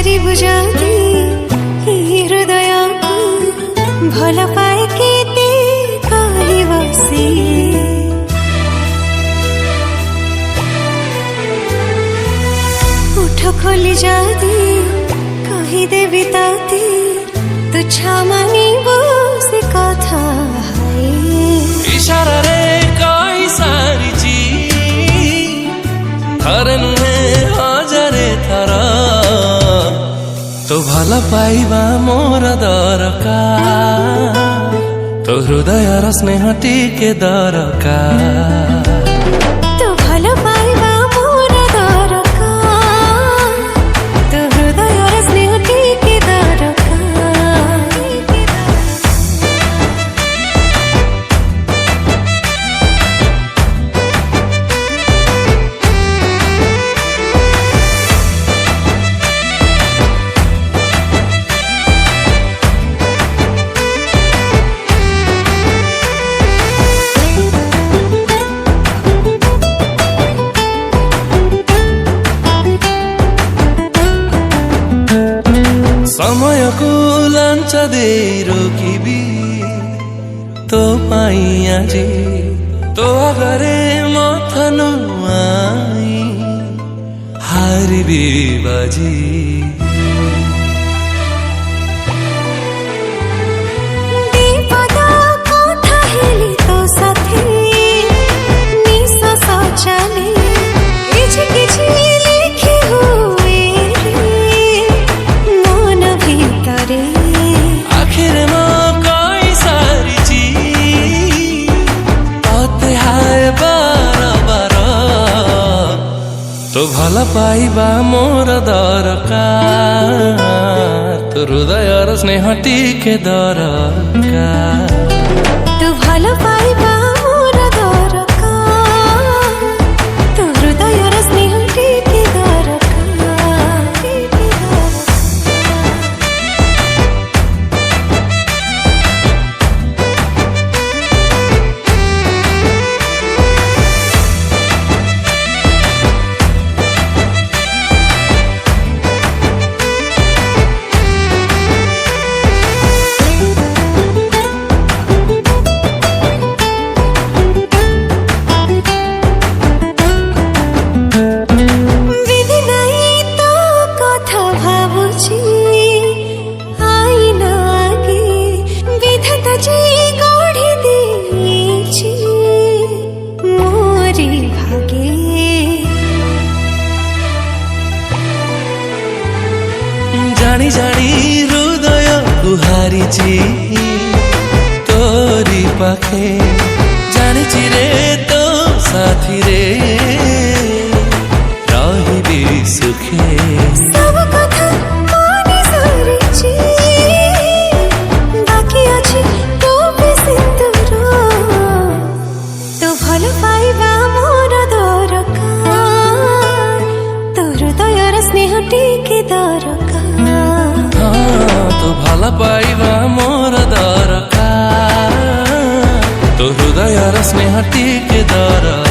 पचारिबु जदि हृदय को भल पाए केते कहलिबो से उठ खोली जदि कहिदेबि ताते तुच्छा मानिबो से कथा इशारा रे कही सारिची थरे नुहे हजारे थर तो भल पाइबा मोर दरकार तो हृदय स्नेह टिके दरकार तो भल पाइबा मोर दरकार तो हृदय स्नेह टिके समय को लांच दे रोकिबी तो पाई आजी तो अगरे मथनु आई हारिबी बाजी तो भल पाइबा मोर दरकार तो हृदय स्नेह टिके दरकार तो भल पाइबा मोर दरकार तो हृदय स्नेह टिके जानी जानी हृदय गुहारिची तोरी पाखे जानिची रे तो साथी रे रहिबी सुखे सब कथा मानि सारिची बाकी अछि तो भी सिंदूर तो भल पाइबा मोर दरकार तो हृदय स्नेह टिके दरकार तो भल पाइबा मोर दरकार तो हृदय स्नेह टिके दरकार।